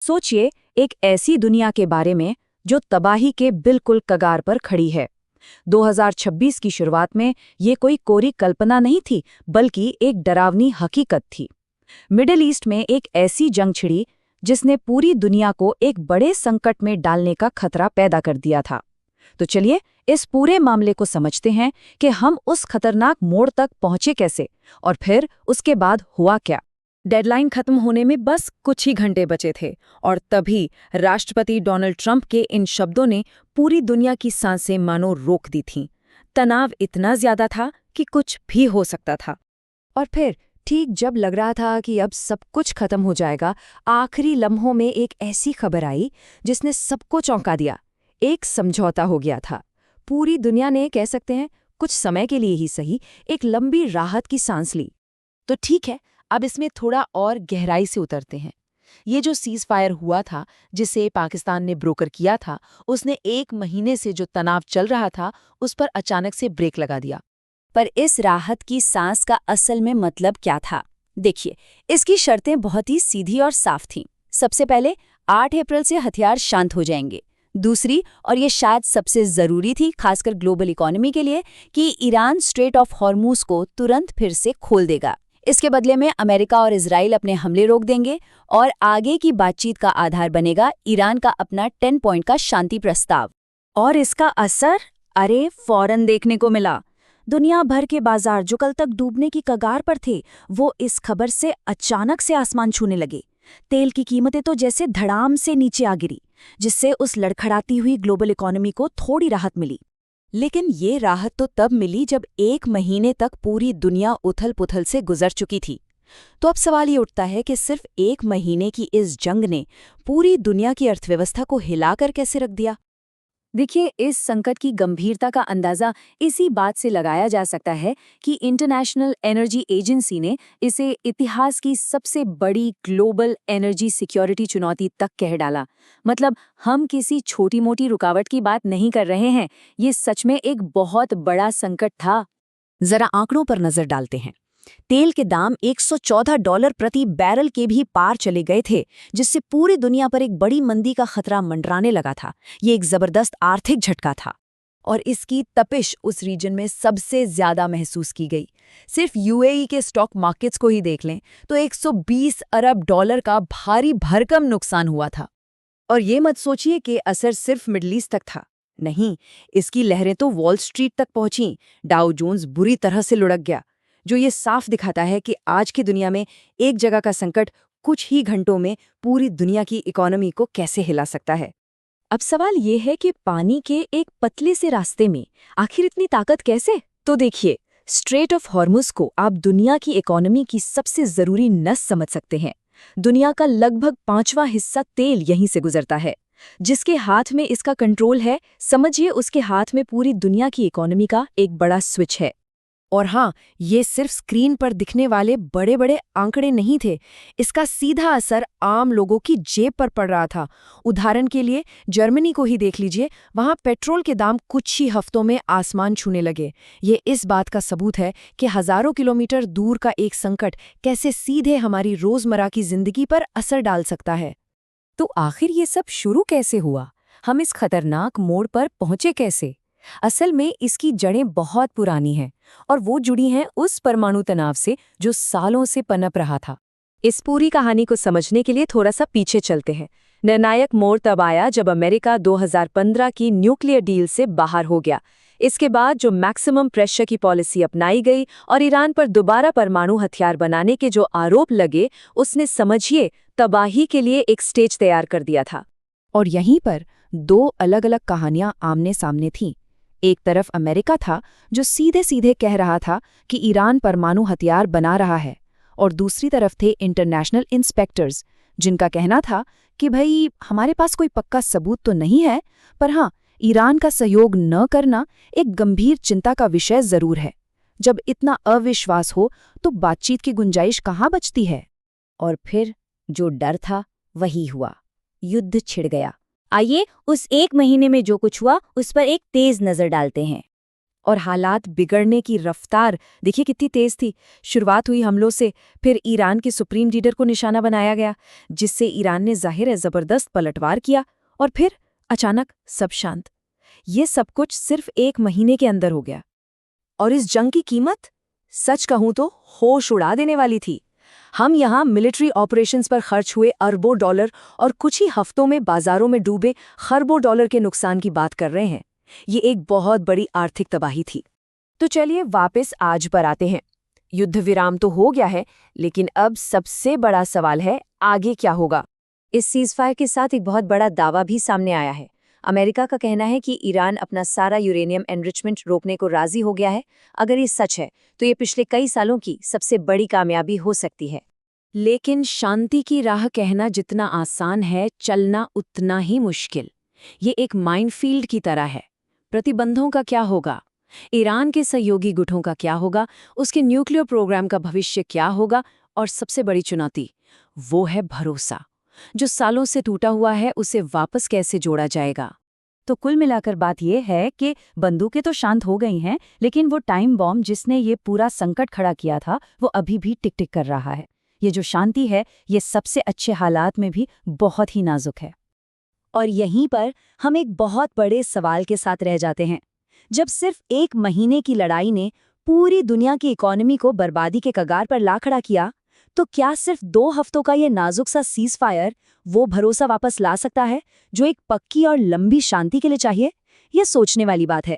सोचिए, एक ऐसी दुनिया के बारे में जो तबाही के बिल्कुल कगार पर खड़ी है। 2026 की शुरुआत में ये कोई कोरी कल्पना नहीं थी, बल्कि एक डरावनी हकीकत थी। मिडिल ईस्ट में एक ऐसी जंग छिड़ी जिसने पूरी दुनिया को एक बड़े संकट में डालने का खतरा पैदा कर दिया था। तो चलिए इस पूरे मामले को समझते हैं कि हम उस खतरनाक मोड़ तक पहुंचे कैसे और फिर उसके बाद हुआ क्या। डेडलाइन खत्म होने में बस कुछ ही घंटे बचे थे और तभी राष्ट्रपति डोनाल्ड ट्रंप के इन शब्दों ने पूरी दुनिया की सांसें मानो रोक दी थीं। तनाव इतना ज्यादा था कि कुछ भी हो सकता था। और फिर ठीक जब लग रहा था कि अब सब कुछ खत्म हो जाएगा, आखिरी लम्हों में एक ऐसी खबर आई जिसने सबको चौंका दिया। एक समझौता हो गया था। पूरी दुनिया ने, कह सकते हैं, कुछ समय के लिए ही सही, एक लंबी राहत की सांस ली। तो ठीक है, अब इसमें थोड़ा और गहराई से उतरते हैं। ये जो सीज फायर हुआ था, जिसे पाकिस्तान ने ब्रोकर किया था, उसने 1 महीने से जो तनाव चल रहा था उस पर अचानक से ब्रेक लगा दिया। पर इस राहत की सांस का असल में मतलब क्या था? देखिए, इसकी शर्तें बहुत ही सीधी और साफ थीं। सबसे पहले 8 अप्रैल से हथियार शांत हो जाएंगे। दूसरी, और ये शायद सबसे ज़रूरी थी खासकर ग्लोबल इकोनॉमी के लिए, कि ईरान स्ट्रेट ऑफ हॉर्मूज को तुरंत फिर से खोल देगा। इसके बदले में अमेरिका और इजराइल अपने हमले रोक देंगे और आगे की बातचीत का आधार बनेगा ईरान का अपना 10 पॉइंट का शांति प्रस्ताव। और इसका असर अरे फौरन देखने को मिला। दुनिया भर के बाजार जो कल तक डूबने की कगार पर थे, वो इस खबर से अचानक से आसमान छूने लगे। तेल की कीमतें तो जैसे धड़ाम से नीचे आ गिरी, जिससे उस लड़खड़ाती हुई ग्लोबल इकोनॉमी को थोड़ी राहत मिली। लेकिन ये राहत तो तब मिली जब 1 महीने तक पूरी दुनिया उथल-पुथल से गुजर चुकी थी। तो अब सवाल ये उठता है कि सिर्फ 1 महीने की इस जंग ने पूरी दुनिया की अर्थव्यवस्था को हिलाकर कैसे रख दिया। देखिए, इस संकट की गंभीरता का अंदाजा इसी बात से लगाया जा सकता है कि इंटरनेशनल एनर्जी एजेंसी ने इसे इतिहास की सबसे बड़ी ग्लोबल एनर्जी सिक्योरिटी चुनौती तक कह डाला। मतलब, हम किसी छोटी-मोटी रुकावट की बात नहीं कर रहे हैं, ये सच में एक बहुत बड़ा संकट था। जरा आंकड़ों पर नजर डालते हैं। तेल के दाम $114 प्रति बैरल के भी पार चले गए थे, जिससे पूरी दुनिया पर एक बड़ी मंदी का खतरा मंडराने लगा था। ये एक जबरदस्त आर्थिक झटका था और इसकी तपिश उस रीजन में सबसे ज्यादा महसूस की गई। सिर्फ यूएई के स्टॉक मार्केट्स को ही देख लें तो $120 अरब का भारी भरकम नुकसान हुआ था। और ये मत सोचिए कि असर सिर्फ मिडल ईस्ट तक था। नहीं, इसकी लहरें तो वॉल स्ट्रीट तक पहुंची। डाउ जोन्स बुरी तरह से लुढ़क गया, जो ये साफ दिखाता है कि आज की दुनिया में एक जगह का संकट कुछ ही घंटों में पूरी दुनिया की इकोनॉमी को कैसे हिला सकता है। अब सवाल ये है कि पानी के एक पतले से रास्ते में आखिर इतनी ताकत कैसे? तो देखिए, स्ट्रेट ऑफ हॉर्मुज को आप दुनिया की इकोनॉमी की सबसे जरूरी नस समझ सकते हैं। दुनिया का लगभग 5वां हिस्सा तेल यहीं से गुजरता है। जिसके हाथ में इसका कंट्रोल है, समझिए उसके हाथ में पूरी दुनिया की इकोनॉमी का एक बड़ा स्विच है। और हाँ, ये सिर्फ स्क्रीन पर दिखने वाले बड़े बड़े आंकड़े नहीं थे। इसका सीधा असर आम लोगों की जेब पर पड़ रहा था। उदाहरण के लिए जर्मनी को ही देख लीजिए, वहाँ पेट्रोल के दाम कुछ ही हफ्तों में आसमान छूने लगे। ये इस बात का सबूत है कि हजारों किलोमीटर दूर का एक संकट कैसे सीधे हमारी रोजमर्रा की जिंदगी पर असर डाल सकता है। तो आखिर ये सब शुरू कैसे हुआ? हम इस खतरनाक मोड़ पर पहुंचे कैसे? असल में इसकी जड़ें बहुत पुरानी हैं और वो जुड़ी हैं उस परमाणु तनाव से जो सालों से पनप रहा था। इस पूरी कहानी को समझने के लिए थोड़ा सा पीछे चलते हैं। निर्णायक मोड़ तब आया जब अमेरिका 2015 की न्यूक्लियर डील से बाहर हो गया। इसके बाद जो मैक्सिमम प्रेशर की पॉलिसी अपनाई गई और ईरान पर दोबारा परमाणु हथियार बनाने के जो आरोप लगे, उसने, समझिए, तबाही के लिए एक स्टेज तैयार कर दिया था। और यहीं पर दो अलग अलग कहानियां आमने सामने थीं। एक तरफ अमेरिका था जो सीधे सीधे कह रहा था कि ईरान परमाणु हथियार बना रहा है, और दूसरी तरफ थे इंटरनेशनल इंस्पेक्टर्स, जिनका कहना था कि भाई, हमारे पास कोई पक्का सबूत तो नहीं है, पर हाँ, ईरान का सहयोग न करना एक गंभीर चिंता का विषय जरूर है। जब इतना अविश्वास हो तो बातचीत की गुंजाइश कहाँ बचती है? और फिर जो डर था वही हुआ। युद्ध छिड़ गया। आइए उस 1 महीने में जो कुछ हुआ उस पर एक तेज नजर डालते हैं। और हालात बिगड़ने की रफ्तार देखिए कितनी तेज थी। शुरुआत हुई हमलों से, फिर ईरान के सुप्रीम लीडर को निशाना बनाया गया, जिससे ईरान ने ज़ाहिर है ज़बरदस्त पलटवार किया, और फिर अचानक सब शांत। ये सब कुछ सिर्फ 1 महीने के अंदर हो गया। और इस जंग की कीमत, सच कहूं तो होश उड़ा देने वाली थी। हम यहाँ मिलिट्री ऑपरेशंस पर खर्च हुए अरबों डॉलर और कुछ ही हफ्तों में बाजारों में डूबे खरबों डॉलर के नुकसान की बात कर रहे हैं। ये एक बहुत बड़ी आर्थिक तबाही थी। तो चलिए वापस आज पर आते हैं। युद्ध विराम तो हो गया है, लेकिन अब सबसे बड़ा सवाल है, आगे क्या होगा? इस सीज़फायर के साथ एक बहुत बड़ा दावा भी सामने आया है। अमेरिका का कहना है कि ईरान अपना सारा यूरेनियम एनरिचमेंट रोकने को राजी हो गया है। अगर ये सच है तो ये पिछले कई सालों की सबसे बड़ी कामयाबी हो सकती है। लेकिन शांति की राह कहना जितना आसान है, चलना उतना ही मुश्किल। ये एक माइनफील्ड की तरह है। प्रतिबंधों का क्या होगा? ईरान के सहयोगी गुटों का क्या होगा? उसके न्यूक्लियर प्रोग्राम का भविष्य क्या होगा? और सबसे बड़ी चुनौती, वो है भरोसा। जो सालों से टूटा हुआ है, उसे वापस कैसे जोड़ा जाएगा? तो कुल मिलाकर बात यह है कि बंदूकें तो शांत हो गई हैं, लेकिन वो टाइम बॉम्ब जिसने ये पूरा संकट खड़ा किया था, वो अभी भी टिक टिक कर रहा है। ये जो शांति है, ये सबसे अच्छे हालात में भी बहुत ही नाजुक है। और यहीं पर हम एक बहुत बड़े सवाल के साथ रह जाते हैं। जब सिर्फ 1 महीने की लड़ाई ने पूरी दुनिया की इकोनॉमी को बर्बादी के कगार पर ला खड़ा किया, तो क्या सिर्फ 2 हफ्तों का ये नाजुक सा सीज़फायर वो भरोसा वापस ला सकता है जो एक पक्की और लंबी शांति के लिए चाहिए? यह सोचने वाली बात है।